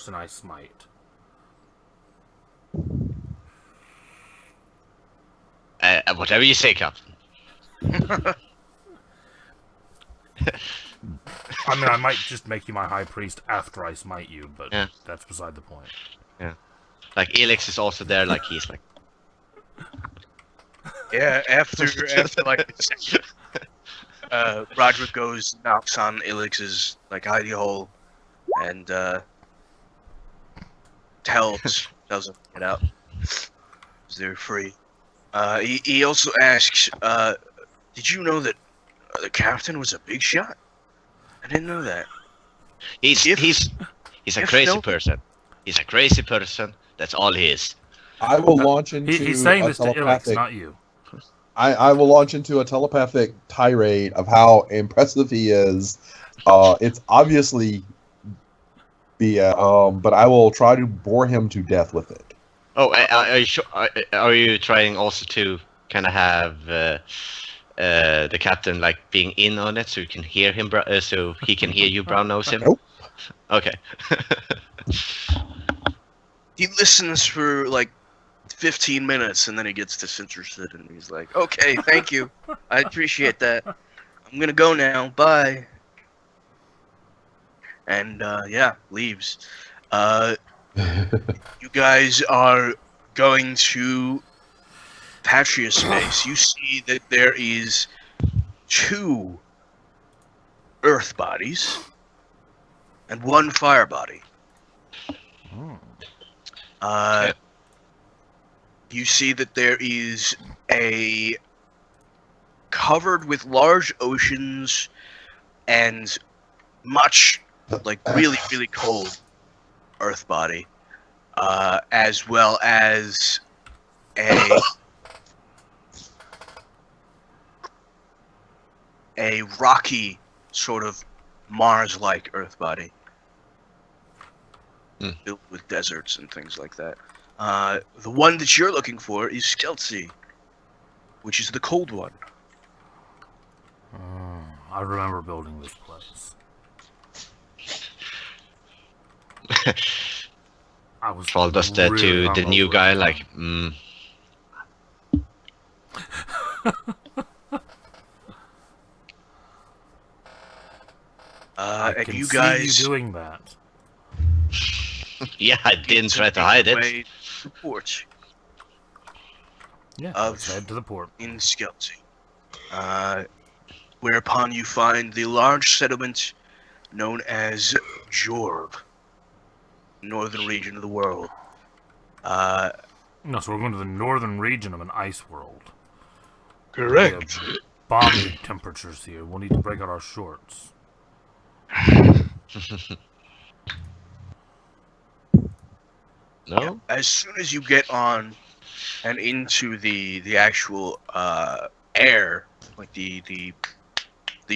person I smite. Whatever you say, Captain. I mean, I might just make you my high priest after I smite you, but Yeah. that's beside the point. Yeah. Like, Elix is also there, like, he's like... Yeah, after like a second, Roderick goes, knocks on Elix's like hidey hole, and tells him to get out. 'Cause they're free. He also asks, did you know that the captain was a big shot? I didn't know that. He's a crazy no- person. He's a crazy person. That's all he is. I will launch into He's saying a this to Ilix, telepathic. not you. I will launch into a telepathic tirade of how impressive he is. It's obviously but I will try to bore him to death with it. Oh, are you trying also to kind of have the captain like being in on it, so you can hear him, so he can hear you brown nose him? Nope. Okay. He listens for like 15 minutes, and then he gets disinterested, and he's like, okay, thank you. I appreciate that. I'm gonna go now. Bye. And, yeah, leaves. You guys are going to Patria space. You see that there is 2 earth bodies and 1 fire body. You see that there is a covered with large oceans and much, like, really, really cold earth body, as well as a rocky sort of Mars-like earth body filled with deserts and things like that. The one that you're looking for is Skeltsy, which is the cold one. I remember building this place. I was Troll does that really to the new hungover guy, at the like, I And can you see guys you doing that. yeah, I didn't try to hide it. away to the port Yeah, Of- let's head to the port. in Skeltsy. Whereupon you find the large settlement known as Jorb, northern region of the world. No, so we're going to the northern region of an ice world. Correct. We have balmy temperatures here. We'll need to break out our shorts. No? As soon as you get on and into the actual air, like the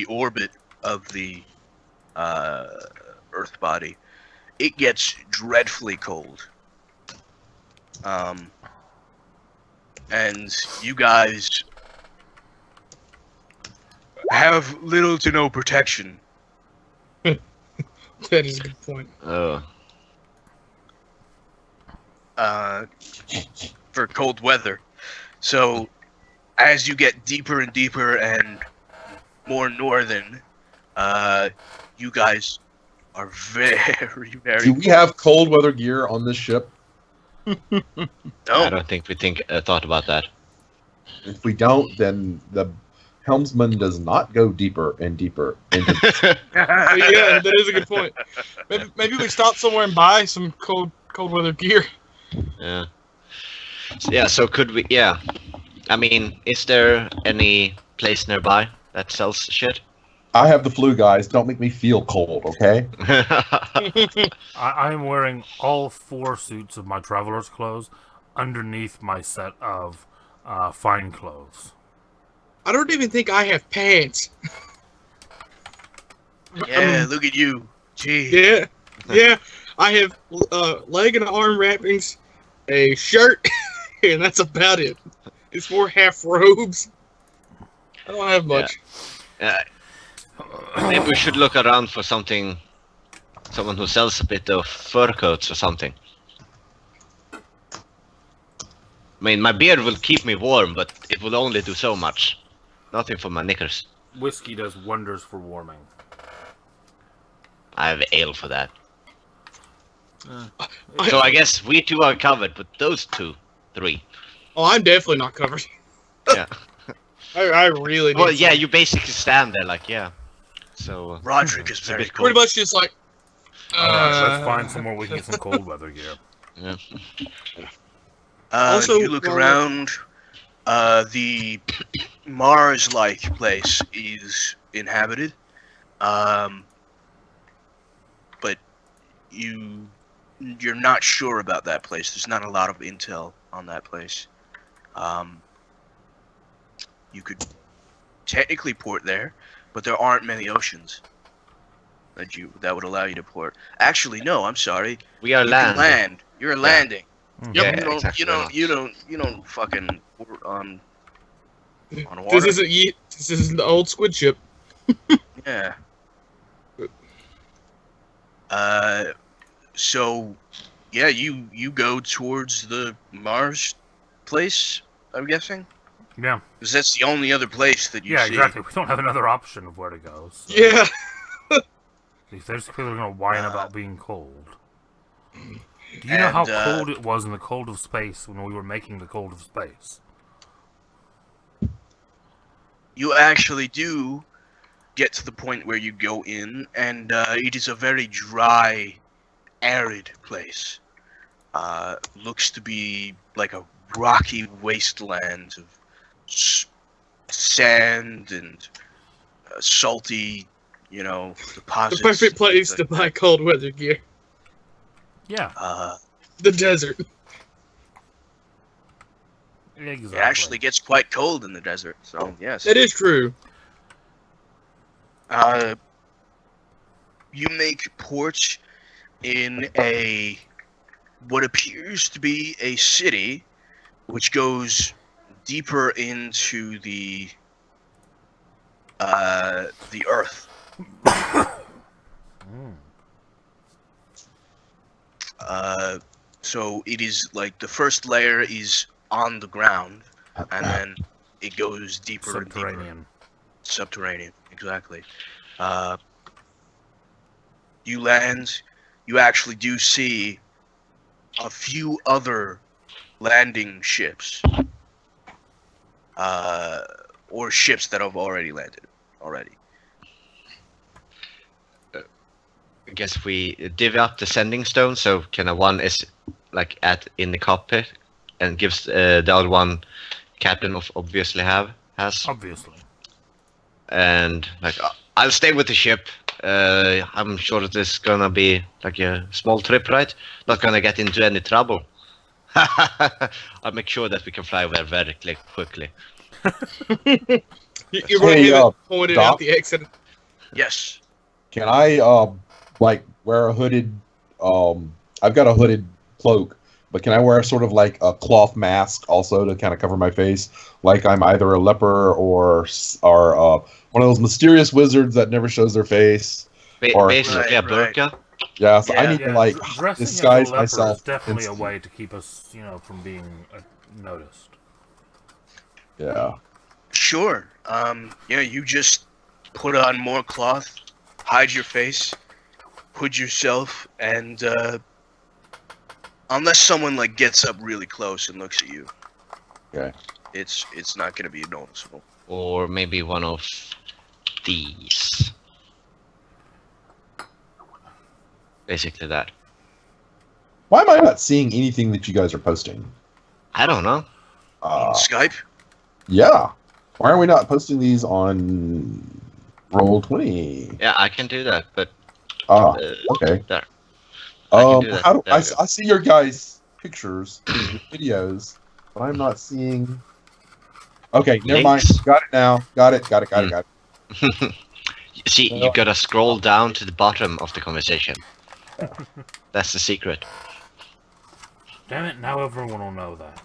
orbit of the Earth body, it gets dreadfully cold. And you guys have little to no protection. That is a good point. Oh. For cold weather. So, as you get deeper and deeper and more northern, you guys are very, very. Do we have cold weather gear on this ship? I No, don't think we thought about that. If we don't, then the helmsman does not go deeper and deeper into Yeah, that is a good point. Maybe we stop somewhere and buy some cold weather gear. Yeah. Yeah, so could we... Yeah. I mean, is there any place nearby that sells shit? I have the flu, guys. Don't make me feel cold, okay? I am wearing all 4 suits of my traveler's clothes underneath my set of fine clothes. I don't even think I have pants. yeah, look at you. Gee. Yeah. I have leg and arm wrappings, a shirt, and that's about it. It's 4 half robes. I don't have much. Maybe we should look around for something Someone who sells a bit of fur coats or something. I mean, my beard will keep me warm, but it will only do so much. Nothing for my knickers. Whiskey does wonders for warming. I have ale for that. I- So I guess we two are covered, but those three. Oh, I'm definitely not covered. Yeah. I really. Well, need yeah, some. you basically stand there like, yeah. So. Roderick is It's a very bit cold. Pretty much just like. Alright, let's find somewhere we can get some cold weather gear. Yeah. Also, you look around. The Mars-like place is inhabited, but you're not sure about that place. There's not a lot of intel on that place. You could technically port there, but there aren't many oceans that would allow you to port. Actually, no. I'm sorry. We are You land. can land. You're landing. Yeah, You don't. exactly. You don't fucking port on This water. isn't the old squid ship. Yeah. So, yeah, you go towards the Mars place, I'm guessing? Yeah. Because that's the only other place that you Yeah, see. exactly. We don't have another option of where to go. So. Yeah. If there's people are going to whine about being cold. Do you know how cold it was in the cold of space when we were making the cold of space? You actually do get to the point where you go in, and it is a very dry, arid place. Looks to be like a rocky wasteland of sand and salty, The deposits. perfect place things to like buy cold weather gear. Yeah, that. The desert. exactly. It actually gets quite cold in the desert, so yes. That is true. You make port in what appears to be a city, which goes deeper into the earth. So it is like the first layer is on the ground, and then it goes deeper and deeper. Subterranean. Subterranean, exactly. You land, you actually do see a few other landing ships. Or ships that have already landed already. I guess we divvy up the sending stone, so kind of one is like in the cockpit, and gives the other one captain obviously has, Obviously. and like I'll stay with the ship. I'm sure that this is gonna be like a small trip, right? Not gonna get into any trouble. I'll make sure that we can fly over very quickly. You're going Hey, to have it pointed Doc? out the exit. Yes. Can I like wear a hooded I've got a hooded cloak, but can I wear sort of like a cloth mask also to kind of cover my face, like I'm either a leper or one of those mysterious wizards that never shows their face? Or- Basically a Right, burqa. Yeah, so I Yeah. need to like dressing disguise as a leper myself. is definitely a and- way to keep us, from being noticed. Yeah. Sure. Yeah, you just put on more cloth, hide your face, hood yourself, and unless someone like gets up really close and looks at you, Okay. it's not gonna be noticeable. Or maybe one of these. Basically that. Why am I not seeing anything that you guys are posting? I don't know. Skype? Yeah. Why are we not posting these on Roll20? Yeah, I can do that, but Okay. there. I can do that. How do There I we go. see your guys' pictures, your videos, but I'm not seeing. Okay, never mind. Links? Got it now. Got it. See, you gotta scroll down to the bottom of the conversation. That's the secret. Damn it, now everyone will know that.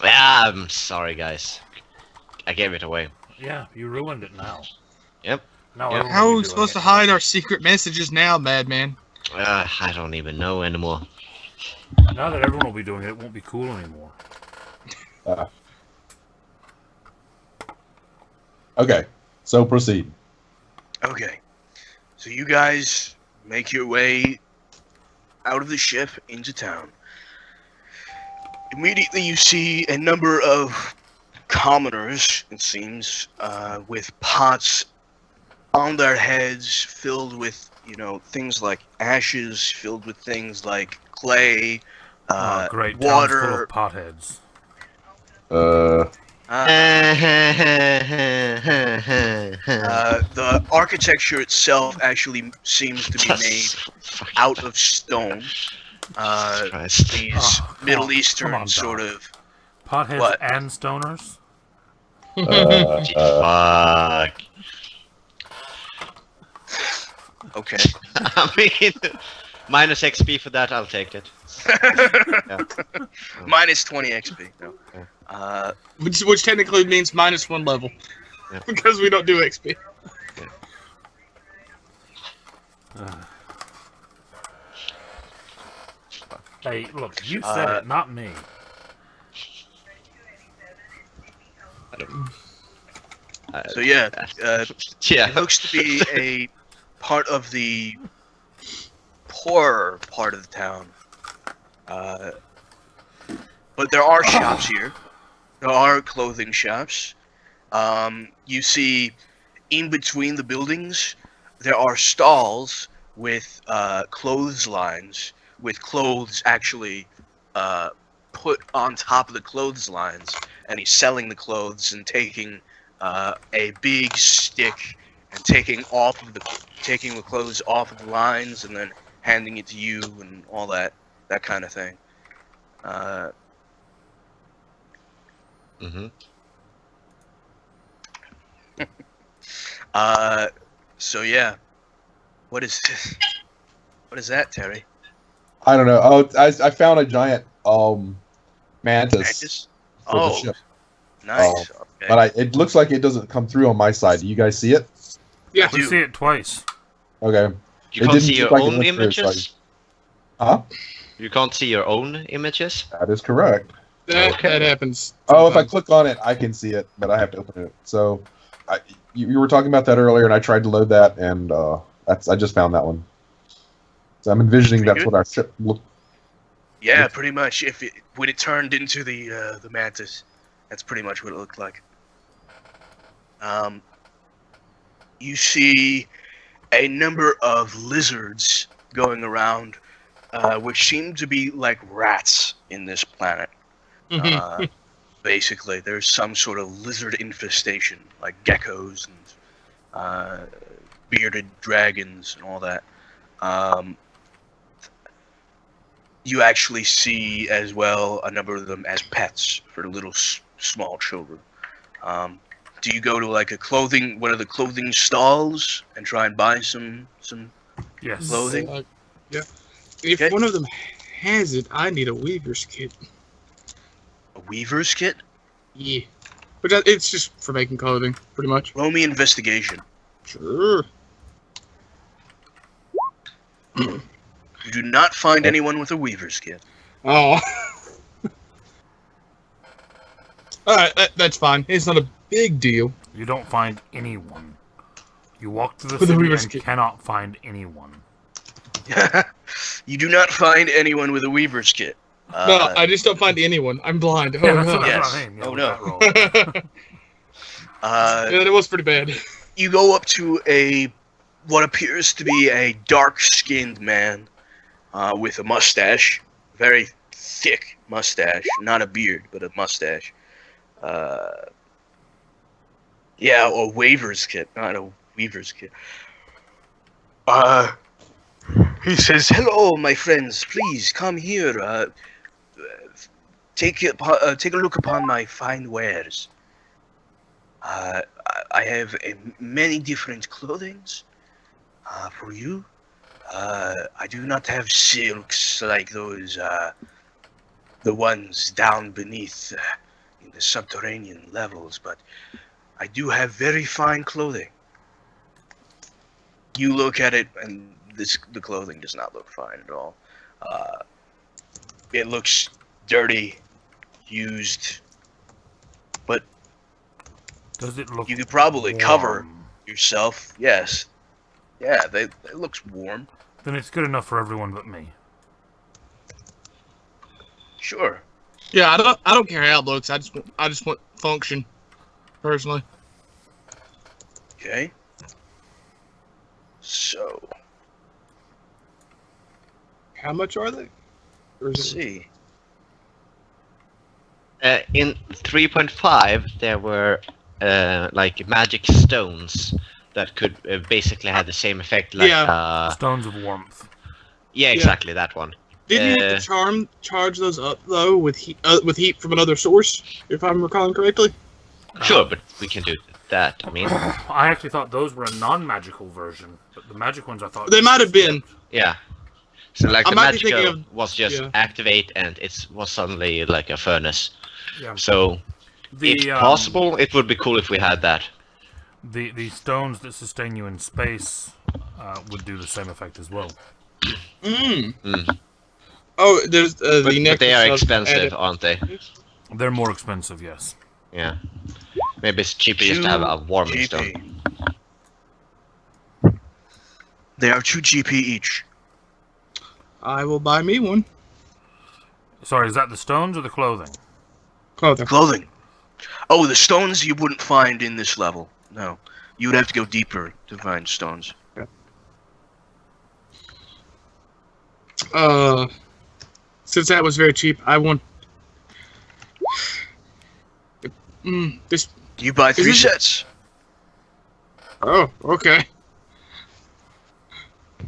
Yeah, I'm sorry, guys. I gave it away. Yeah, you ruined it now. Yep. Now Yep. everyone How will are be we doing supposed it. to hide our secret messages now, Madman? I don't even know anymore. Now that everyone will be doing it, it won't be cool anymore. Okay, so proceed. Okay. So you guys make your way out of the ship into town. Immediately you see a number of commoners, it seems, with pots on their heads filled with, things like ashes, filled with things like clay, Great. Town's full of water. potheads. Uh, The architecture itself actually seems to be made out of stone. Christ. These Oh, Middle come Eastern on, sort Doc. of. Potheads What? and stoners? Fuck. Okay. I mean, minus XP for that, I'll take it. Minus 20 XP. No. Which technically means -1 level. Yeah. Because we don't do XP. Hey, look, you said it, not me. So yeah, Yeah. it looks to be a part of the poorer part of the town. But there are shops here. There are clothing shops. You see, in between the buildings, there are stalls with clotheslines, with clothes actually put on top of the clotheslines, and he's selling the clothes and taking a big stick and taking the clothes off of the lines and then handing it to you and all that kind of thing. Mm-hmm. So yeah, what is this? What is that, Terry? I don't know. Oh, I found a giant mantis Mantis? for the Oh, ship, nice. Okay. but it looks like it doesn't come through on my side. Do you guys see it? Yeah. We see it twice. Okay. You It can't didn't see look your like it own went through, images? Huh? You can't see your own images? That is correct. That Okay. happens. Oh, if I sometimes. click on it, I can see it, but I have to open it. So, you were talking about that earlier, and I tried to load that, and I just found that one. So I'm envisioning Pretty that's good. what our ship looked. Yeah, pretty much. When it turned into the mantis, that's pretty much what it looked like. You see a number of lizards going around, which seem to be like rats in this planet. Basically, there's some sort of lizard infestation, like geckos and bearded dragons and all that. You actually see as well a number of them as pets for little small children. Do you go to like one of the clothing stalls and try and buy some Yes. clothing? Yeah. If Okay. one of them has it, I need a weaver's kit. A weaver's kit? Yeah. But it's just for making clothing, pretty much. Roll me investigation. Sure. You do not find anyone with a weaver's kit. Oh. Alright, that's fine. It's not a big deal. You don't find anyone. You walk through the With a city weaver's and kit. cannot find anyone. You do not find anyone with a weaver's kit. No, I just don't find anyone. I'm blind. Yeah, Oh, that's, no. what, that's Yes. what I mean. Yeah, Oh, with no. that roll. Yeah, that was pretty bad. You go up to what appears to be a dark-skinned man with a mustache, very thick mustache, not a beard, but a mustache. Yeah, a weaver's kit, not a weaver's kit. He says, "Hello, my friends. Please come here. Take a look upon my fine wares. I have many different clothings for you. I do not have silks like those, the ones down beneath in the subterranean levels, but I do have very fine clothing." You look at it, and the clothing does not look fine at all. It looks dirty, used, but Does it look you could probably cover warm? yourself. Yes. Yeah, it looks warm. Then it's good enough for everyone but me. Sure. Yeah, I don't care how it looks. I just want function, personally. Okay. So, How much are they? Or let's is it- see. In 3.5, there were like magic stones that could basically have the same effect. Like, Yeah. Stones of warmth. yeah, exactly that one. Didn't you have to charge those up though with heat from another source, if I'm recalling correctly? Sure, but we can do that. I mean, I actually thought those were a non-magical version, but the magic ones I thought They might have been. yeah. So like I the might be thinking magical was just yeah. activate, and it was suddenly like a furnace. Yeah. So, if possible, it would be cool if we had that. The stones that sustain you in space would do the same effect as well. Mm. Mm. Oh, there's But the next. they are expensive, aren't they? They're more expensive, yes. Yeah. Maybe it's cheaper just to have a warming stone. They are 2 GP each. I will buy me one. Sorry, is that the stones or the clothing? Clothing. Clothing. Oh, the stones you wouldn't find in this level. No. You would have to go deeper to find stones. Since that was very cheap, I want. This. You buy 3 Isn't it- sets. Oh, okay.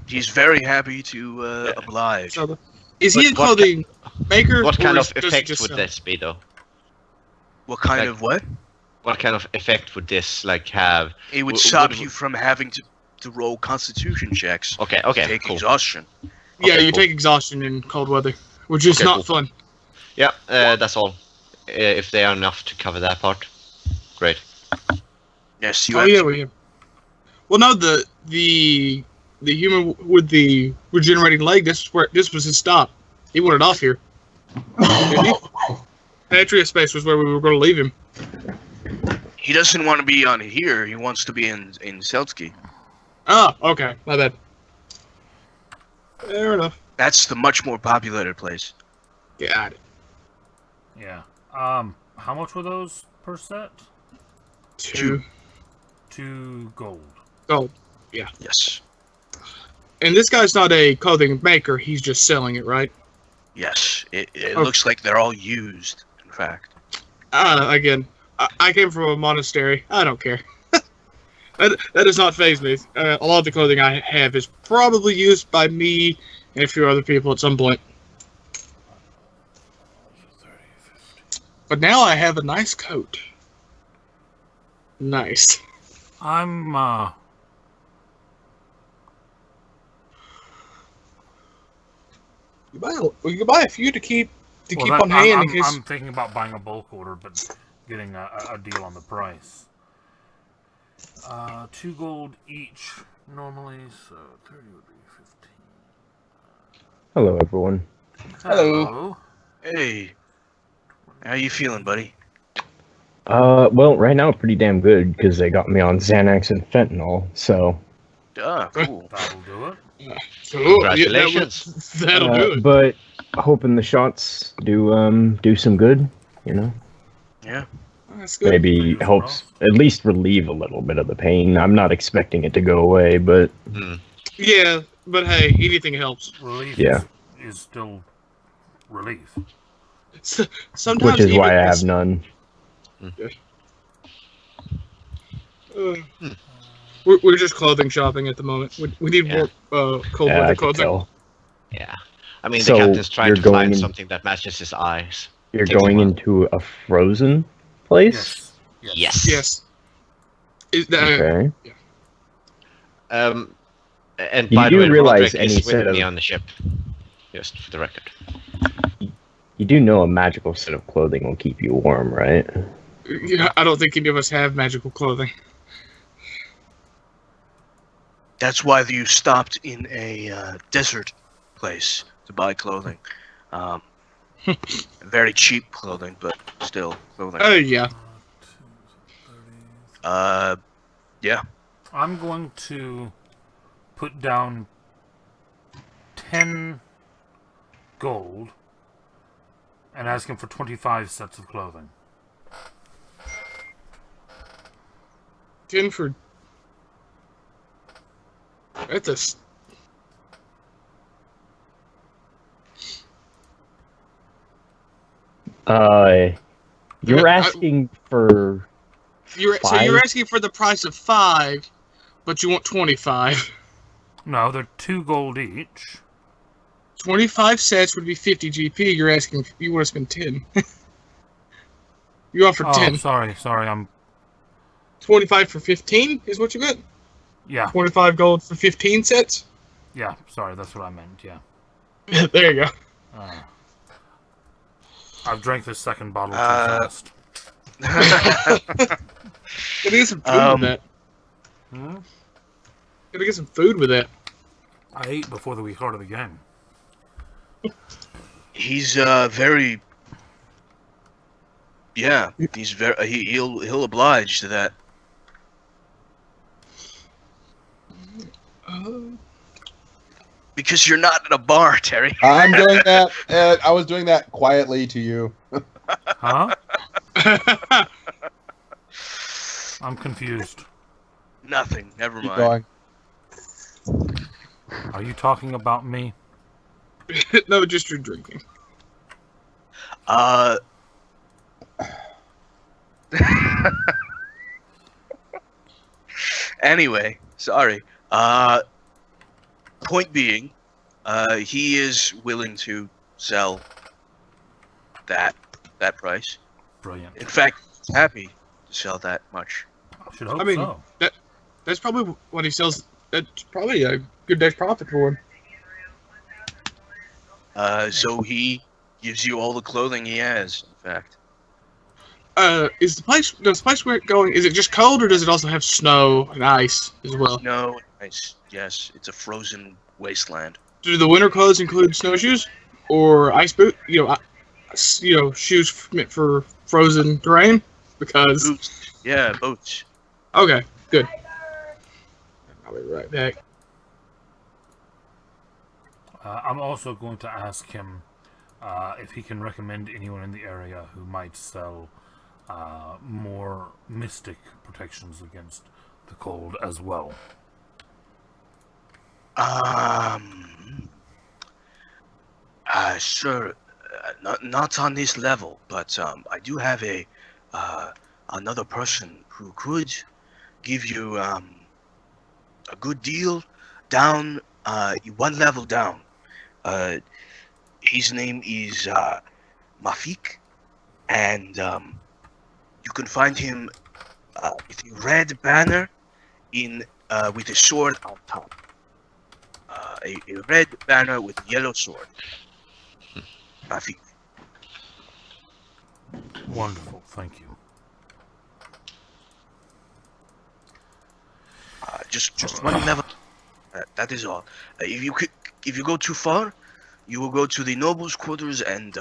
He's very happy to oblige. So, is he a What clothing maker? What or kind is- of does he effect just would sell? this be, though? What kind like- of what? What kind of effect would this like have? It would w- stop would- you from having to roll constitution checks. Okay, Take cool. exhaustion. Yeah, Okay, you cool. take exhaustion in cold weather, which is Okay, not cool. fun. Yeah, that's all. If they are enough to cover that part, great. Yes, you Oh have yeah, to. we have. Well, no, the human with the regenerating leg. This was his stop. He wanted off here. Didn't he? Patria space was where we were going to leave him. He doesn't want to be on here. He wants to be in Seltsky. Oh, okay, my bad. Fair enough. That's the much more populated place. Got it. Yeah. How much were those per set? 2 2 gold. gold. Yes. And this guy's not a clothing maker. He's just selling it, right? Yes. It Okay. looks like they're all used, in fact. Again, I came from a monastery. I don't care. that does not faze me. A lot of the clothing I have is probably used by me and a few other people at some point. But now I have a nice coat. Nice. I'm You can buy a few to keep well, on hand in I'm, case. I'm thinking about buying a bulk order, but getting a deal on the price. 2 gold each normally, so 30 would be 15. Hello, everyone. Hello. Hey. How you feeling, buddy? Well, right now pretty damn good because they got me on Xanax and fentanyl. So, Cool. That'll do it. Congratulations. That'll do it. but hoping the shots do some good. You know, Yeah. That's good. maybe helps at least relieve a little bit of the pain. I'm not expecting it to go away, but Yeah, but hey, anything helps. Relief Yeah. is still relief. Sometimes which is even why I this- have none. We're just clothing shopping at the moment. We need Yeah. more cold Yeah, weather I can clothing. tell. Yeah. I mean, So, the captain's trying you're to find going in- something that matches his eyes. You're Takes a going while. into a frozen place. Yes. Yes. Yes. Is that, Okay. And You by the do way, realize Roderick any is set with me of- on the ship. Just for the record. You do know a magical set of clothing will keep you warm, right? Yeah, I don't think any of us have magical clothing. That's why you stopped in a desert place to buy clothing. Very cheap clothing, but still clothing. Oh yeah. Yeah. I'm going to put down 10 gold and ask him for 25 sets of clothing. 10 for. That's a. You're I- asking for So you're 5? asking for the price of 5, but you want 25. No, they're 2 gold each. 25 sets would be 50 GP. You're asking. You want to spend 10. You offer Oh, 10. sorry, I'm 25 for 15 is what you meant. yeah, 25 gold for 15 sets. yeah. Sorry, that's what I meant. Yeah. There you go. I've drank this second bottle too fast. Gotta get some food with that. Hmm? Gotta get some food with that. I ate before we started the game. He's very. Yeah, he's very. He'll oblige to that. Because you're not at a bar, Terry. I'm doing that. I was doing that quietly to you. Huh? I'm confused. Nothing. Never Keep mind. going. Are you talking about me? No, just your drinking. Anyway, sorry. Point being, he is willing to sell that price. Brilliant. In fact, he's happy to sell that much. I should hope I mean, so. that's probably what he sells. That's probably a good day's profit for him. So he gives you all the clothing he has. In fact, Does the place we're going, is it just cold or does it also have snow and ice as well? no, yes, it's a frozen wasteland. Do the winter clothes include snowshoes or ice boot? Shoes meant for frozen terrain? Because Boots, yeah, boots. okay, good. I'll be right back. I'm also going to ask him if he can recommend anyone in the area who might sell more mystic protections against the cold as well. Sure, not on this level, but I do have another person who could give you a good deal down one level down. His name is Mafik, and you can find him with a red banner with a sword on top. A red banner with a yellow sword. Mafik. Wonderful, thank you. Just one level. That is all. If you go too far, you will go to the nobles' quarters, and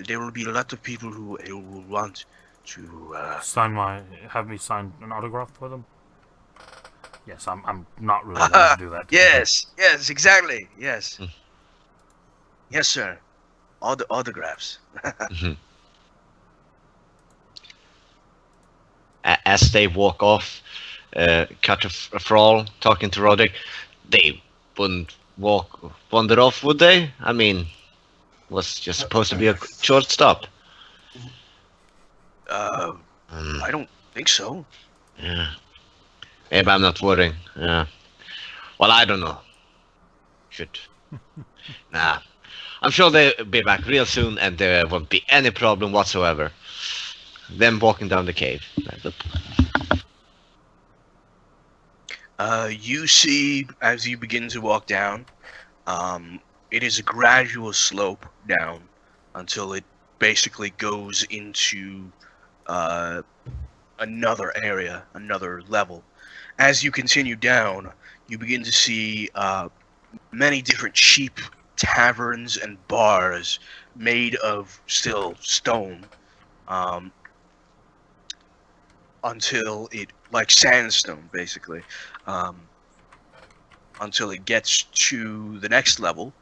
there will be a lot of people who will want to. Have me sign an autograph for them. Yes, I'm not really going to do that. Yes, exactly. Yes, yes, sir. All the autographs. As they walk off, Cut a Thrall talking to Roderick, they wouldn't wander off, would they? I mean, was just supposed to be a short stop. I don't think so. Yeah. Maybe I'm not worrying. Yeah. Well, I don't know. Nah. I'm sure they'll be back real soon and there won't be any problem whatsoever. Them walking down the cave. You see, as you begin to walk down, it is a gradual slope down until it basically goes into another area, another level. as you continue down, you begin to see many different cheap taverns and bars made of still stone, um, until it, like sandstone, basically, um, until it gets to the next level,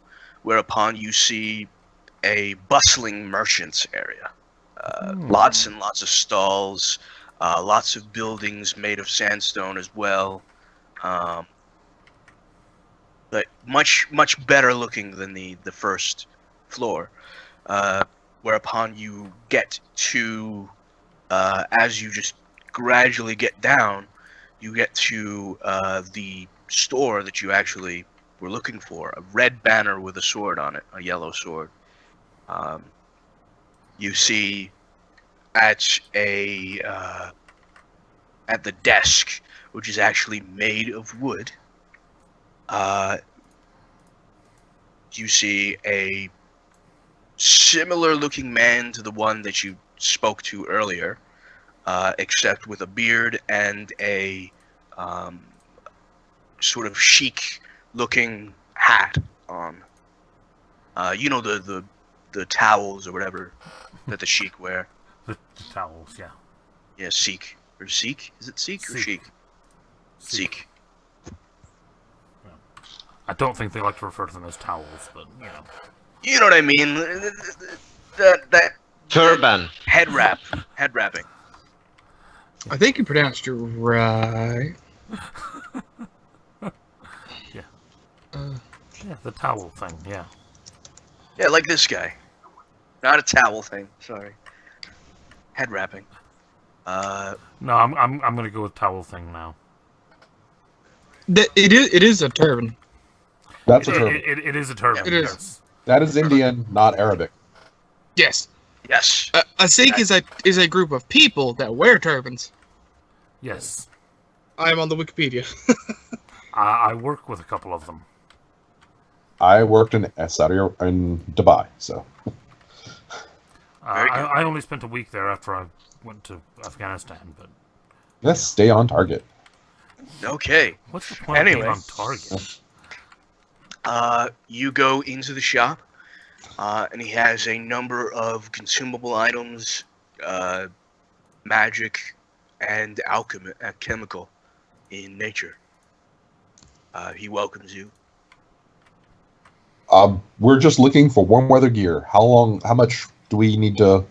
whereupon you see a bustling merchants area. Lots and lots of stalls, lots of buildings made of sandstone as well. Um, but much better looking than the first floor. Whereupon you get to, as you just gradually get down, you get to the store that you actually were looking for. A red banner with a sword on it, a yellow sword. You see at at the desk, which is actually made of wood. You see a similar looking man to the one that you spoke to earlier, except with a beard and a sort of chic looking hat on. You know the towels or whatever that the chic wear. The towels, yeah. Yeah, Sikh. Or Sikh? Is it Sikh or Sikh. Chic? Sikh. I don't think they like to refer to them as towels, but you know. You know what I mean? That Turban. head wrapping. I think you pronounced it right. Yeah. Yeah, the towel thing, yeah. Yeah, like this guy. Not a towel thing. Sorry. Head wrapping. No, I'm gonna go with towel thing now. It is a turban. That's a turban. It is a turban. It is. Yes. That is Indian, not Arabic. Yes. Yes. A Sikh is a group of people that wear turbans. Yes. I am on the Wikipedia. I work with a couple of them. I worked in Dubai, so Very good. I only spent a week there after I went to Afghanistan, but let's stay on target. Okay. what's the point of being Anyway. on target? You go into the shop, and he has a number of consumable items, magic, and alchemical in nature. He welcomes you. We're just looking for warm weather gear. How much do we need to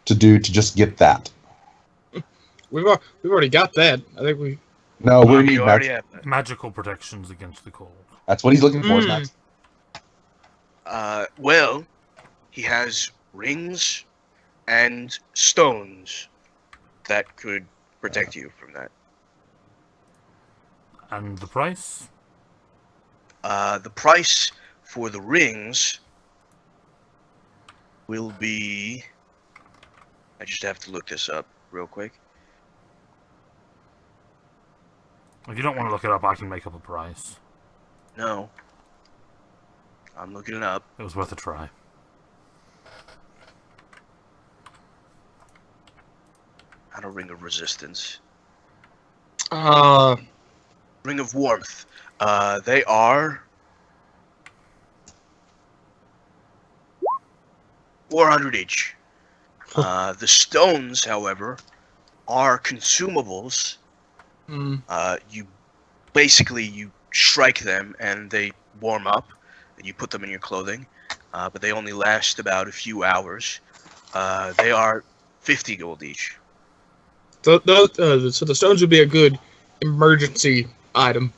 do to just get that? We've already got that. I think we. No, we You need already magic. have that. Magical protections against the cold. That's what he's looking for. Is magic. Well, he has rings and stones that could protect you from that. And the price? The price for the rings will be... I just have to look this up real quick. If you don't want to look it up, I can make up a price. No. I'm looking it up. It was worth a try. Not a ring of resistance. Uh, Ring of warmth. They are 400 each. The stones, however, are consumables. You strike them and they warm up, and you put them in your clothing, but they only last about a few hours. They are 50 gold each. so the stones would be a good emergency item.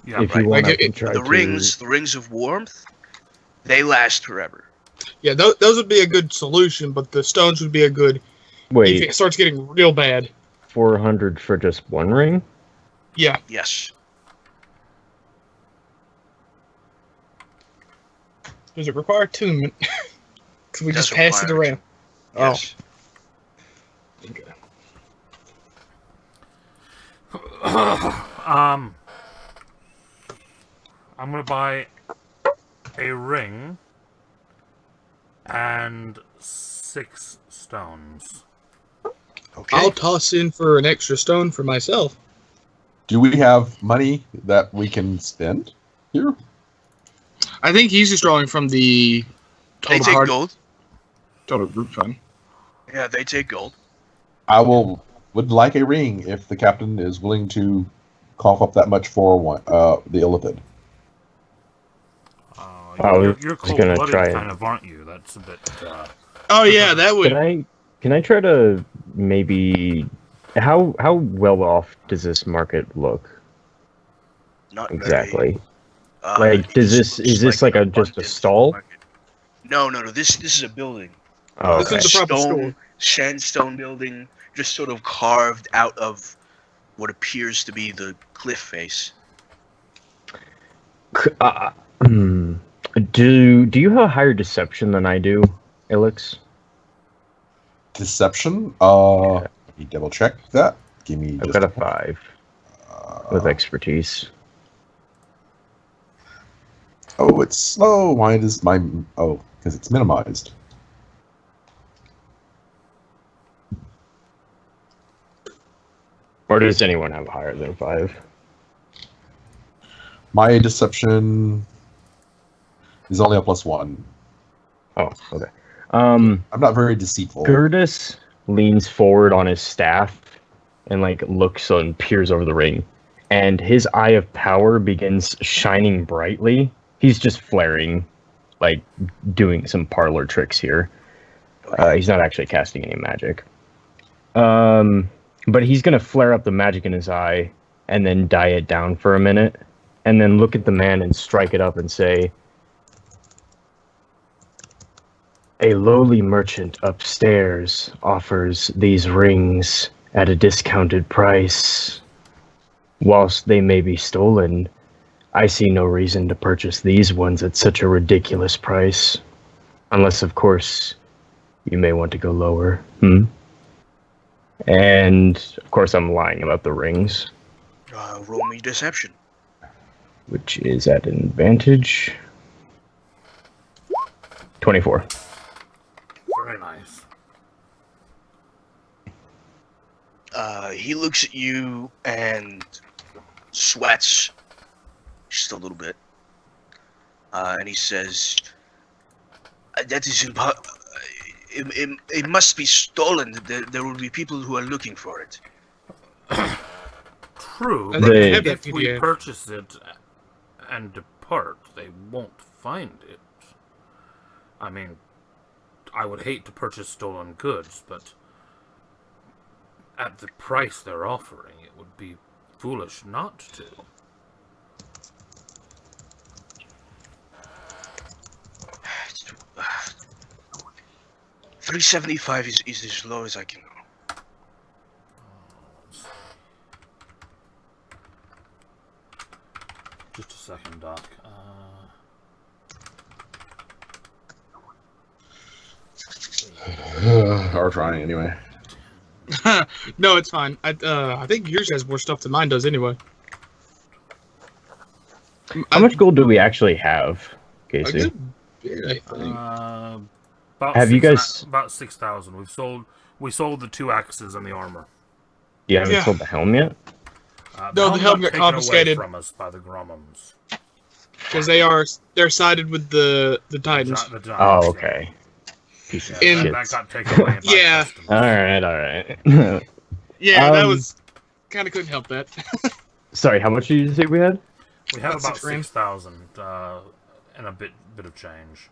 Yeah, If right. you want Like, to try The to... rings of warmth, they last forever. Yeah, those would be a good solution, but the stones would be a good. If Wait, it starts getting real bad. 400 for just one ring? Yeah. Yes. Does it require attunement? Can we Does just pass it require around? Yes. I'm gonna buy a ring and 6 stones. Okay. I'll toss in for an extra stone for myself. Do we have money that we can spend here? I think he's just drawing from the They total take hard gold. total group fund. Yeah, they take gold. I would like a ring if the captain is willing to cough up that much for the illithid. I was You're gonna cold-blooded, try it. kind of, aren't you? That's a bit. Oh yeah, that would. Can I try to maybe how well off does this market look Not exactly? Very, Like, does this this is this like an a just a abundant stall? market. No. This is a building. Oh, This okay. is the proper store. Sandstone building, just sort of carved out of what appears to be the cliff face. Hmm. Do you have a higher deception than I do, Ilix? Deception? Yeah. Let me double check that. Give me I've just got a 5 with expertise. Oh, it's slow. Why does my... Oh, because it's minimized. Or does anyone have higher than 5? My deception is only a +1. Oh, okay. I'm not very deceitful. Gertis leans forward on his staff and like looks and peers over the ring, and his eye of power begins shining brightly. He's just flaring, like doing some parlor tricks here. He's not actually casting any magic. But he's gonna flare up the magic in his eye and then die it down for a minute, and then look at the man and strike it up and say, "A lowly merchant upstairs offers these rings at a discounted price. Whilst they may be stolen, I see no reason to purchase these ones at such a ridiculous price. Unless, of course, you may want to go lower." And, of course, I'm lying about the rings, Roll me deception. which is at an advantage. 24. Very nice. He looks at you and sweats just a little bit. And he says, "That is it must be stolen. There will be people who are looking for it." True, I but think I They- have that if we PDF. purchase it and depart, they won't find it. I mean, I would hate to purchase stolen goods, but at the price they're offering, it would be foolish not to. $375 is as low as I can go. Just a second, Doc. Or trying anyway. No, it's fine. I think yours has more stuff than mine does anyway. How much gold do we actually have, A Casey? good bit, I think. About Have you guys- about 6,000? We sold the 2 axes and the armor. You haven't Yeah. sold the helm yet? No, the helm got got taken confiscated. away from us by the Grommums. Because they're sided with the Titans. The giants, Oh, yeah. okay. Piece of Yeah, In- that shit. got taken away. By Yeah. customs. Alright. Yeah, that Um, was kind of couldn't help that. Sorry, how much did you say we had? We have About about 6 grand. 6,000 and a bit of change.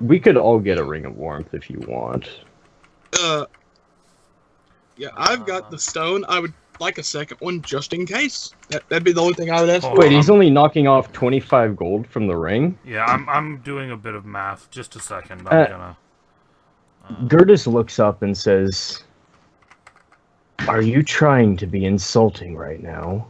We could all get a ring of warmth if you want. Yeah, I've got the stone. I would like a second one just in case. That'd be the only thing I would ask Oh, for. Wait, he's only knocking off 25 gold from the ring? Yeah, I'm doing a bit of math. Just a second. I'm gonna. Gertis looks up and says, "Are you trying to be insulting right now?"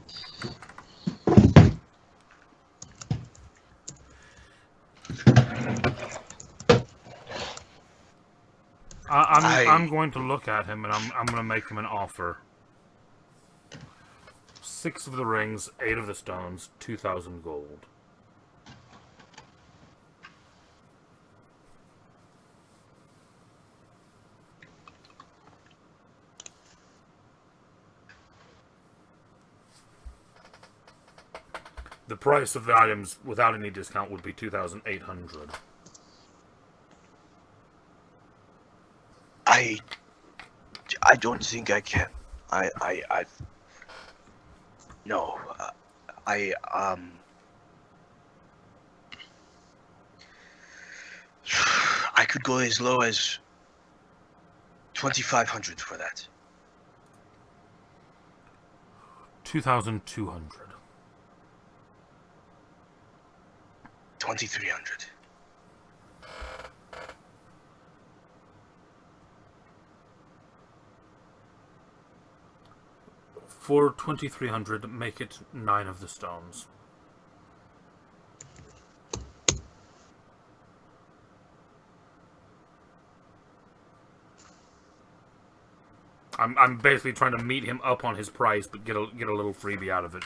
I'm going to look at him and I'm going to make him an offer. 6 of the rings, 8 of the stones, 2,000 gold. The price of the items without any discount would be 2,800. I don't think I can. No. I could go as low as 2,500 for that. 2,200. 2,300. For 2,300, make it 9 of the stones. I'm basically trying to meet him up on his price, but get a little freebie out of it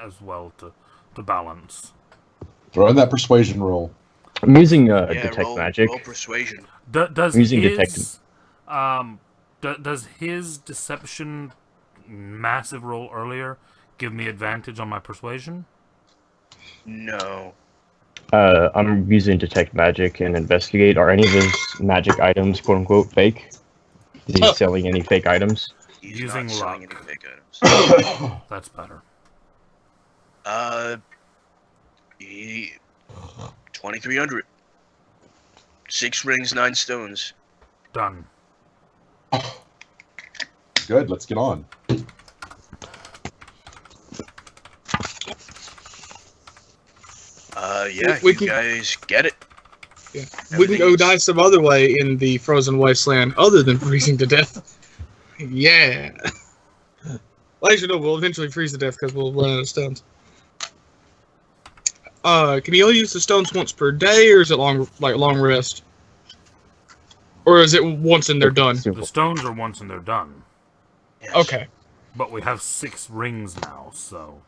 as well to balance. Throw in that persuasion roll. I'm using detect magic. Roll persuasion. Does I'm using his detect. does his deception massive roll earlier give me advantage on my persuasion? No. I'm using detect magic and investigate. Are any of his magic items, quote unquote, fake? Is he selling any fake items? He's Using not selling luck. any fake items. That's better. 2,300. 6 rings, 9 stones. Done. Good, let's get on. Yeah, We you can- guys get it. Yeah. We can go Everything's- die some other way in the frozen wasteland other than freezing to death. Yeah. Well, actually, no, we'll eventually freeze to death because we'll run out of stones. Can you only use the stones once per day, or is it long rest? Or is it once and they're done? The stones are once and they're done. Yes. Okay. But we have 6 rings now, so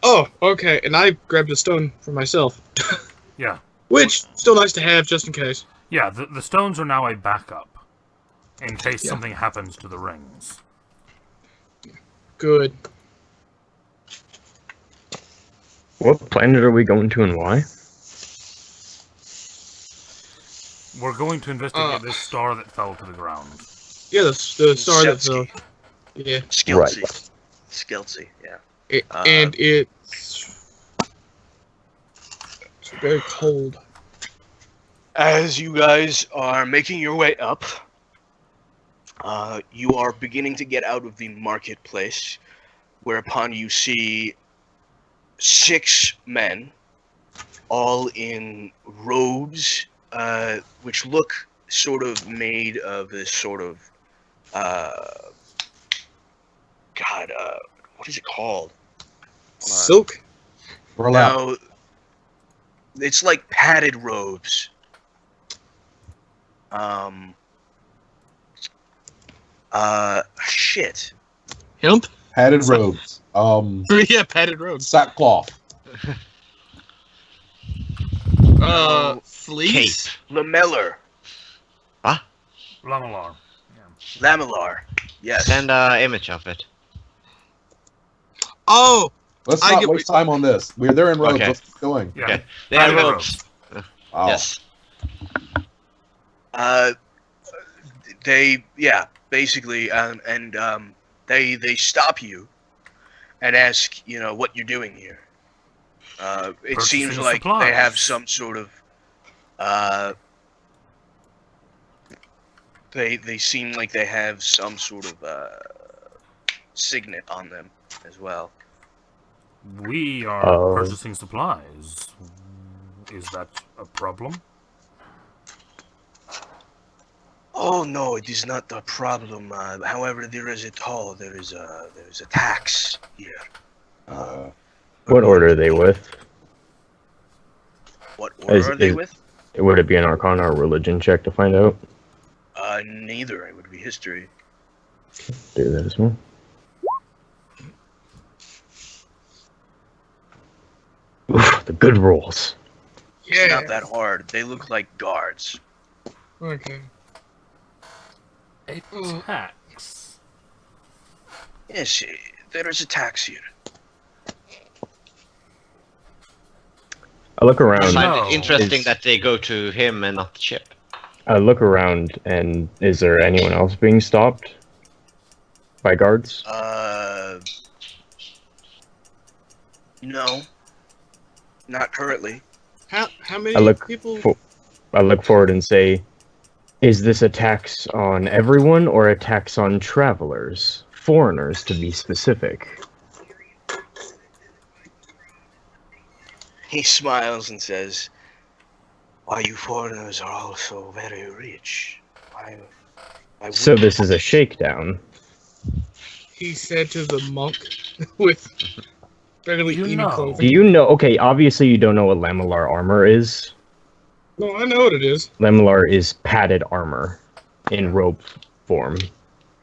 Oh, okay. And I grabbed a stone for myself. yeah. Which, still nice to have, just in case. Yeah, the stones are now a backup in case Yeah. something happens to the rings. Good. What planet are we going to and why? We're going to investigate this star that fell to the ground. Yeah, the star that fell. Setsky. Yeah. Skiltsy. Skiltsy, yeah. And it's very cold. As you guys are making your way up, you are beginning to get out of the marketplace, whereupon you see 6 men, all in robes, which look sort of made of this sort of, what is it called? Hold on. Silk? Burlap. No, it's like padded robes. Shit. Hemp? Padded robes. Yeah, padded robes. Sackcloth. Fleece? Lamellar. Lamellar. Lamellar. Yes. Send an image of it. Oh! Let's I not get waste time on this. They're in robes. Okay. Let's keep going. Yeah. Okay. They Padded are robes. Wow. Yes. Basically, they stop you and ask, what you're doing here. It Purchasing seems like supplies. they have some sort of, they seem like they have some sort of, signet on them as well. We are Oh. purchasing supplies. Is that a problem? Oh no, it is not the problem. However, there is a tax here. What order are they with? What order are they is- with? Would it be an Arcana or religion check to find out? Neither. It would be history. Do that as well. Oof, the good rolls. It's Yeah. not that hard. They look like guards. Okay. A tax. Yes, there is a tax here. I look I around. find No. it interesting Is- that they go to him and not the ship. I look around, and is there anyone else being stopped by guards? No, not currently. How I many look people? for, I look forward and say, is this a tax on everyone or a tax on travelers? Foreigners, to be specific. He smiles and says, "Why you foreigners are all so very rich? Why So would this is a you?" shakedown. He said to the monk with barely You any know. Do clothing. you know? Okay, obviously you don't know what lamellar armor is. No, I know what it is. Lamellar is padded armor in robe form.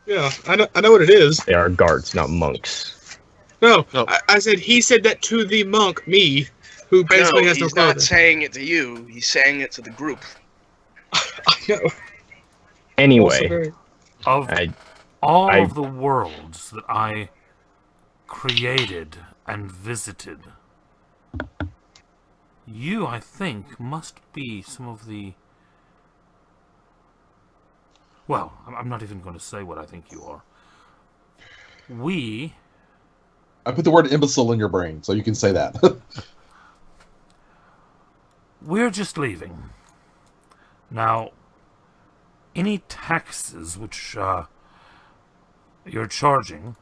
Yeah, I know what it is. They are guards, not monks. No, No. I said he said that to the monk, me, who basically No, has no he's not clothing. saying it to you. He's saying it to the group. I know. Also Anyway, very- Of I all I- of the worlds that I created and visited, you, I think, must be some of the... Well, I'm not even going to say what I think you are. We... I put the word imbecile in your brain, so you can say that. We're just leaving. Now, any taxes which you're charging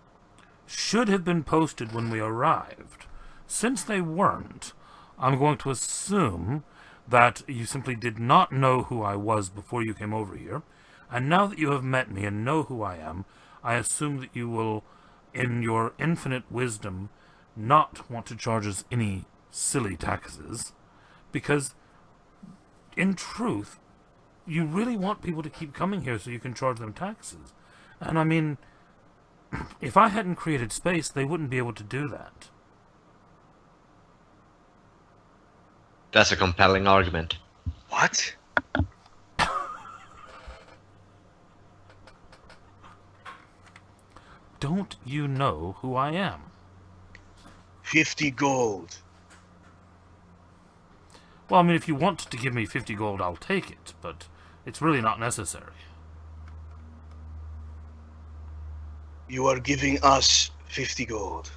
should have been posted when we arrived. Since they weren't, I'm going to assume that you simply did not know who I was before you came over here, and now that you have met me and know who I am, I assume that you will, in your infinite wisdom, not want to charge us any silly taxes, because, in truth, you really want people to keep coming here so you can charge them taxes. And I mean, if I hadn't created space, they wouldn't be able to do that. That's a compelling argument. What? Don't you know who I am? 50 gold. Well, I mean, if you want to give me 50 gold, I'll take it, but it's really not necessary. You are giving us 50 gold.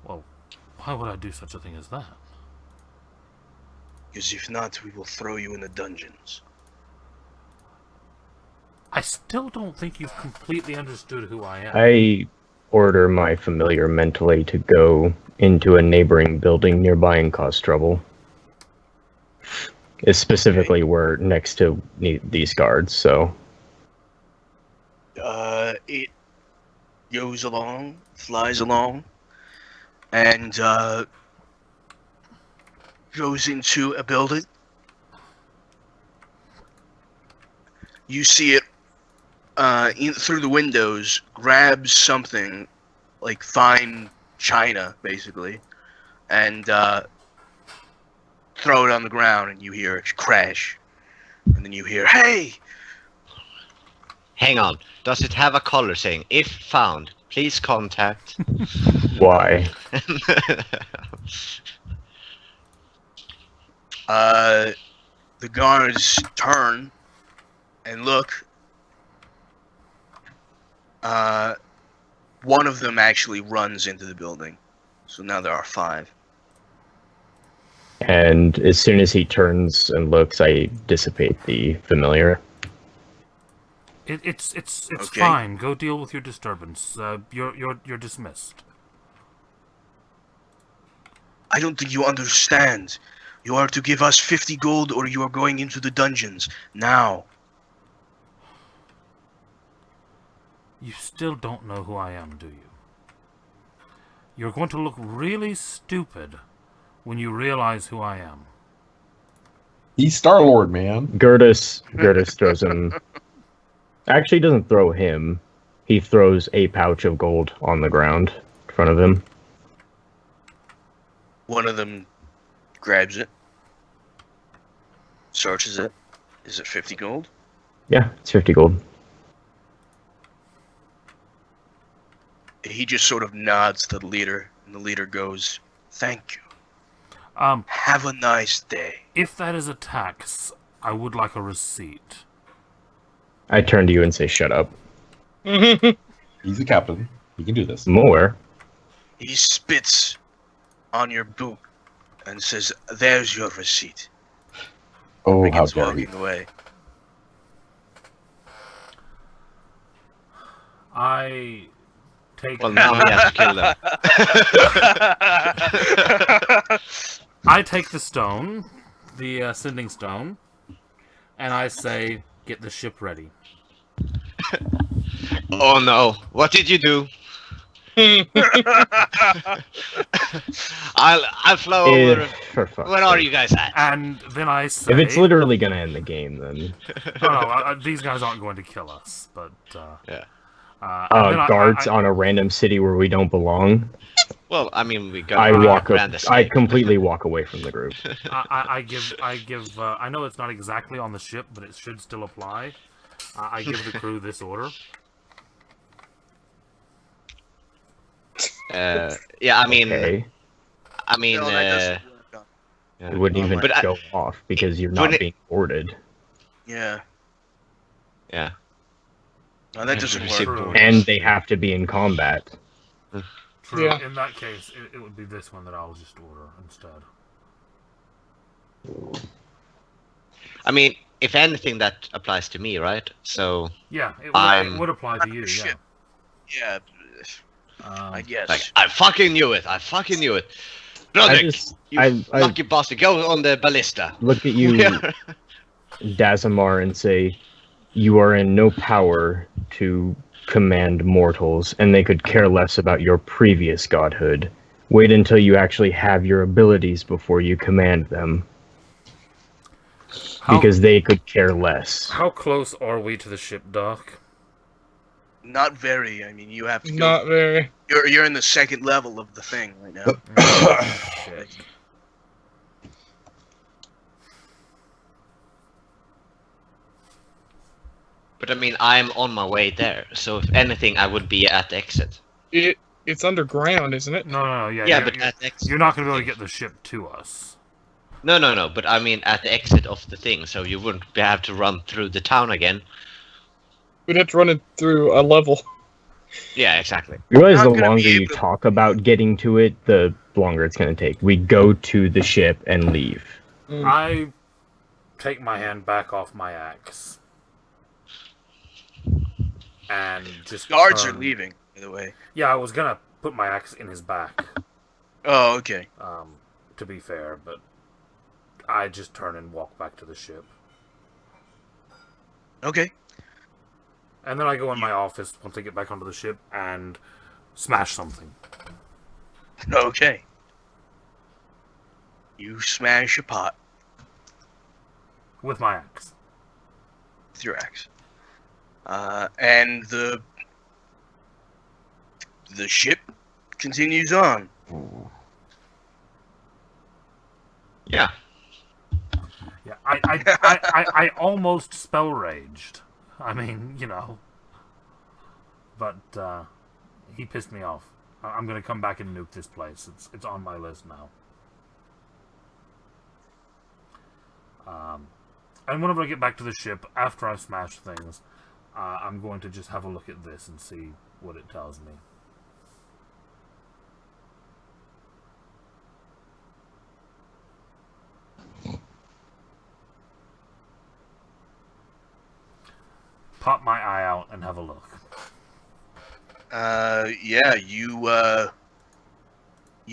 Well, why would I do such a thing as that? Because if not, we will throw you in the dungeons. I still don't think you've completely understood who I am. I order my familiar mentally to go into a neighboring building nearby and cause trouble. It's specifically we're next to these guards, so It goes along, flies along, and goes into a building. You see it through the windows, grabs something like fine china, basically, and throw it on the ground, and you hear it crash. And then you hear, "Hey!" Hang on. Does it have a color saying, if found, please contact? why? The guards turn and look. One of them actually runs into the building. So now there are 5. And as soon as he turns and looks, I dissipate the familiar. It's Okay. fine. Go deal with your disturbance. You're dismissed. I don't think you understand. You are to give us 50 gold or you are going into the dungeons. Now. You still don't know who I am, do you? You're going to look really stupid when you realize who I am. He's Star-Lord, man. Gertis throws him. Actually, doesn't throw him. He throws a pouch of gold on the ground in front of him. One of them grabs it. Searches it. Is it 50 gold? Yeah, it's 50 gold. He just sort of nods to the leader, and the leader goes, "Thank you." Have a nice day. If that is a tax, I would like a receipt. I turn to you and say, "Shut up." He's a captain. He can do this. More. He spits on your boot and says, "There's your receipt." Oh, how Begins dare he! walking away. I take. Well, now we have to kill them. I take the stone, the sending stone, and I say, "Get the ship ready." Oh no! What did you do? I'll flow over. For fuck's Where are sake. you guys at? And then I say, If it's literally gonna end the game, then no, these guys aren't going to kill us, but Yeah. and then guards on a random city where we don't belong. Well, I mean, we got. I completely walk away from the group. I give. I know it's not exactly on the ship, but it should still apply. I give the crew this order. Yeah, I mean, Okay. No, that doesn't work on. yeah. It wouldn't even But go off because you're not wouldn't it- being boarded. Yeah. Yeah. No, that doesn't Receipt work. board. And they have to be in combat. True. Yeah. In that case, it would be this one that I'll just order instead. I mean, if anything, that applies to me, right? So, Yeah, it I'm- would apply to you. Yeah. Shit. Yeah, I guess. like, I fucking knew it. Roderick, you I lucky bastard, go on the ballista. look at you, Dazamar, and say, "You are in no power to command mortals, and they could care less about your previous godhood. Wait until you actually have your abilities before you command them, because they could care less." How close are we to the ship dock? Not very. I mean, you have to go. Not very. You're in the second level of the thing right now. Shit. But I mean, I'm on my way there. So if anything, I would be at the exit. It's underground, isn't it? No, yeah. Yeah, you're, but you're, at the exit. you're not going to be able to get the ship to us. No. But I mean, at the exit of the thing, so you wouldn't have to run through the town again. We'd have to run it through a level. Yeah, exactly. You realize Not the gonna longer be you able to- talk about getting to it, the longer it's going to take. We go to the ship and leave. I take my hand back off my axe. And just Guards are turn- leaving, by the way. Yeah, I was going to put my axe in his back, Oh, okay. to be fair, but I just turn and walk back to the ship. Okay. And then I go in my office once I get back onto the ship and smash something. Okay. You smash a pot With my axe. with your axe. And the ship continues on. Yeah. Yeah, I almost spell raged. I mean, but he pissed me off. I'm gonna come back and nuke this place. It's on my list now. And whenever I get back to the ship, after I've smashed things, I'm going to just have a look at this and see what it tells me. Pop my eye out and have a look. Yeah, you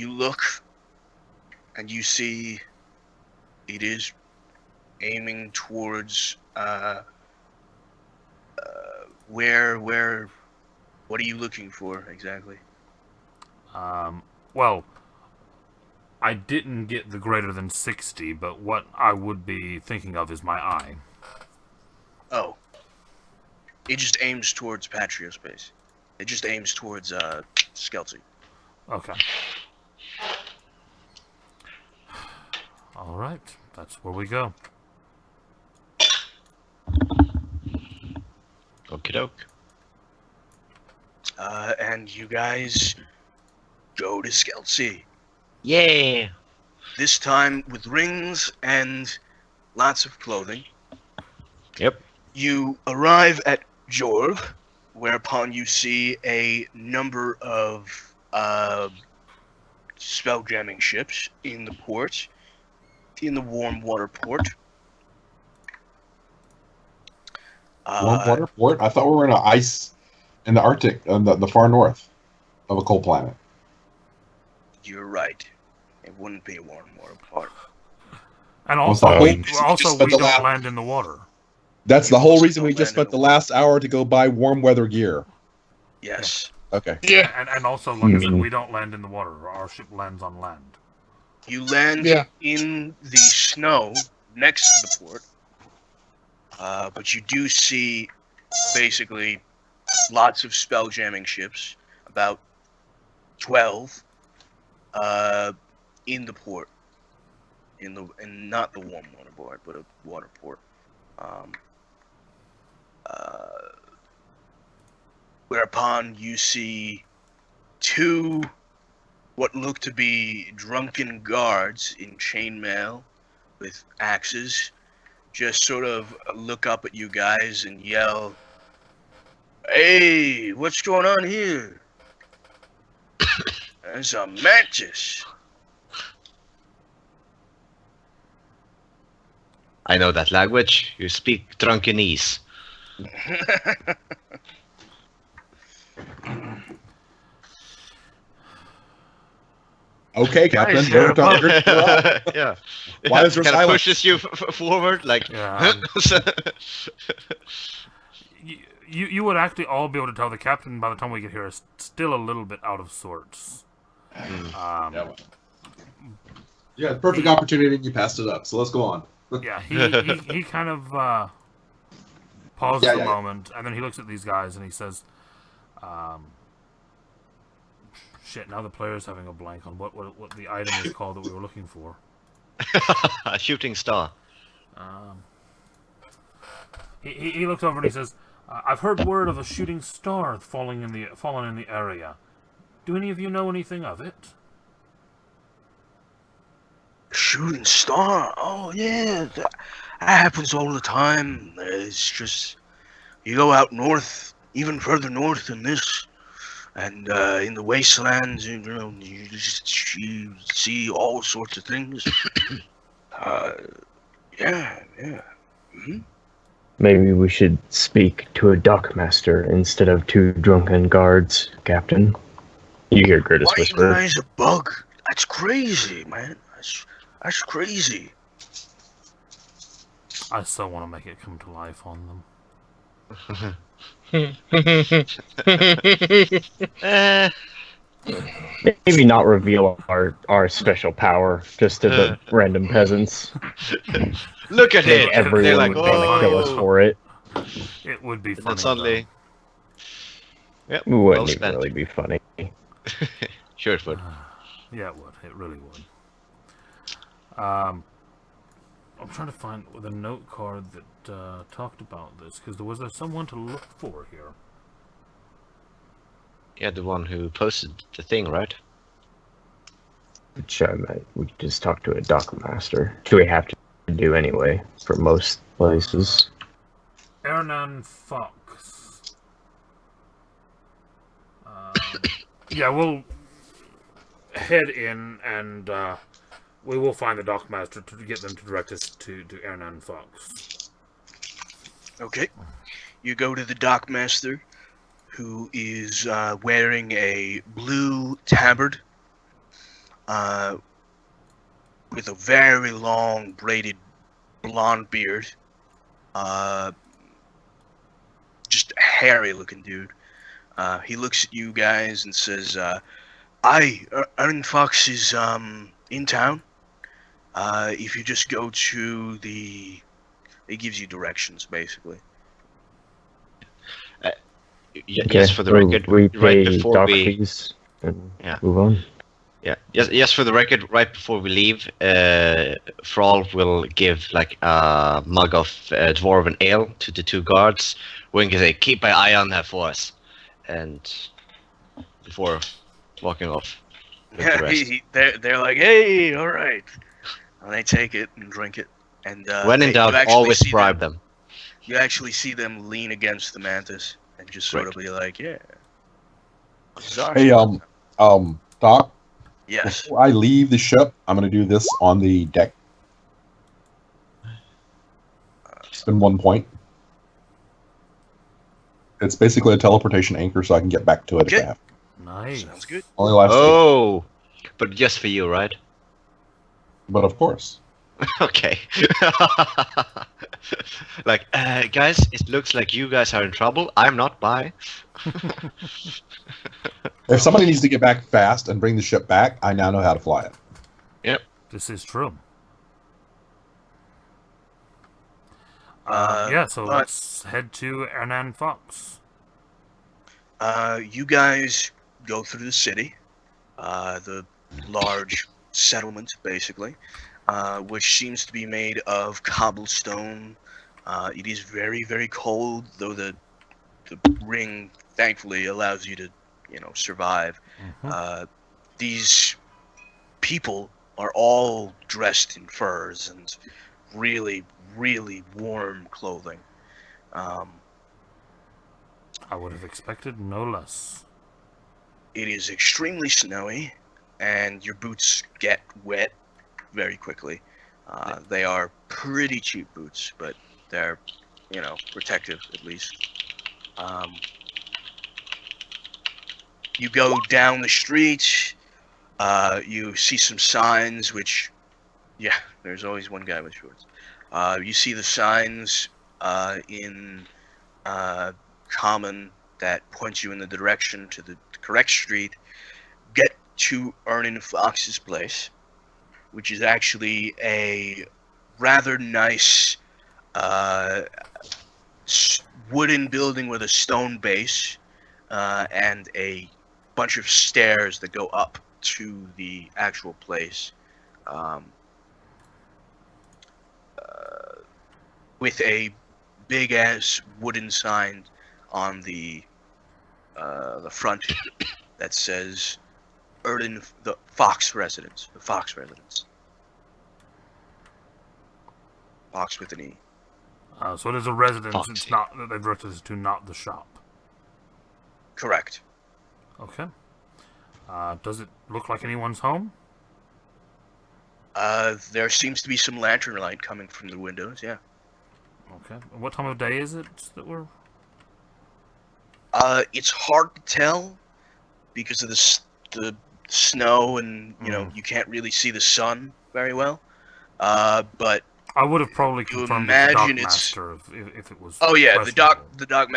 look and you see it is aiming towards what are you looking for exactly? Well, I didn't get the greater than 60, but what I would be thinking of is my eye. Oh. It just aims towards Patriospace. It just aims towards Skelty. Okay. Alright, that's where we go. Okie doke. And you guys go to Skelty. Yeah. this time with rings and lots of clothing. Yep. You arrive at Jorv, whereupon you see a number of spelljamming ships in the port, in the warm water port. Warm water port? I thought we were in in the Arctic, in the far north of a cold planet. You're right. It wouldn't be a warm water port. And What's the also, whole we, reason also just we spent the don't last- land in the water. That's the You whole also reason we don't just land in spent the the last hour to go buy warm weather gear. Yes. Okay. Yeah. And also, like I said, we don't land in the water. Our ship lands on land. You land Yeah. in the snow next to the port, but you do see basically lots of spelljamming ships, about 12, in the port, and not the warm water port, but a water port. Whereupon you see two what look to be drunken guards in chainmail with axes just sort of look up at you guys and yell, "Hey, what's going on here? There's a mantis." I know that language. You speak drunkenese. Okay, Captain. Guys, You're they're you're up. Yeah. Why is there kind of silence? pushes you forward, like. Yeah. You would actually all be able to tell the captain by the time we get here is still a little bit out of sorts. Yeah, perfect opportunity, and you passed it up. So let's go on. Yeah, he kind of pauses Yeah, a yeah. moment, and then he looks at these guys and he says, "Shit! Now the player's having a blank on what the item is called that we were looking for." A shooting star. He looks over and he says, "I've heard word of a shooting star fallen in the area. Do any of you know anything of it?" Shooting star? Oh yeah, that happens all the time. It's just you go out north, even further north than this, and in the wastelands, you see all sorts of things. Yeah. Maybe we should speak to a dockmaster instead of two drunken guards, Captain. You hear Gertis Why you whisper. guys a bug? That's crazy, man. That's crazy. I still want to make it come to life on them. Maybe not reveal our special power just to the random peasants. Look at Make it! everyone They're like, want to kill us oh. for it. It would be And funny. then suddenly. Yep. It wouldn't Well even spent. really be funny. Sure it would. Yeah, it would. It really would. I'm trying to find the note card that talked about this, because was there someone to look for here? Yeah, the one who posted the thing, right? Which we could just talk to a dockmaster. Which we have to do anyway for most places. Hernan Fox. Yeah, we'll head in and we will find the dockmaster to get them to direct us to Hernan Fox. Okay. You go to the dockmaster, who is wearing a blue tabard with a very long braided blonde beard. Just a hairy looking dude. He looks at you guys and says, Aaron Fox is in town. If you just go to the... It gives you directions, basically. Yes, for the record, we right pay before dock we... fees and Yeah. move on. Yeah, yes, for the record, right before we leave, Thrall will give like a mug of dwarven ale to the two guards. We can say, keep an eye on her for us. And before walking off. with the rest. they're like, hey, all right. And they take it and drink it. And When in you doubt, actually always see bribe them. You actually see them lean against the mantis and just sort of Great. be like, yeah. This is our Hey, ship." Doc, Yes. before I leave the ship, I'm going to do this on the deck. Spend 1 point. It's basically a teleportation anchor, so I can get back to it if Okay. I have. Nice. Sounds good. Only lasts 8, Oh, but just for you, right? but of course. Okay. Like, guys, it looks like you guys are in trouble. I'm not. Bye. If somebody needs to get back fast and bring the ship back, I now know how to fly it. This is true. Uh, Yeah, so but- let's head to Hernan Fox. You guys go through the city, the large settlement, basically, which seems to be made of cobblestone. It is very, very cold, though the ring thankfully allows you to, survive. Mhm. These people are all dressed in furs and really, really warm clothing. I would have expected no less. It is extremely snowy, and your boots get wet very quickly. They are pretty cheap boots, but they're, protective at least. You go down the street. You see some signs, which, yeah, there's always one guy with shorts. You see the signs in common that point you in the direction to the correct street. Get to Ernan Fox's place, which is actually a rather nice wooden building with a stone base and a bunch of stairs that go up to the actual place. With a big ass wooden sign on the front that says Erden, the Fox residence. The Fox residence. Fox with an E. So it is a residence. Foxy. It's not that they've directed us to, not the shop. Correct. Okay. Does it look like anyone's home? There seems to be some lantern light coming from the windows, yeah. Okay. And what time of day is it that we're... It's hard to tell because of the snow and, you can't really see the sun very well. But I would have probably You confirmed with the imagine it's- dockmaster if it was. oh yeah, the questionable. dock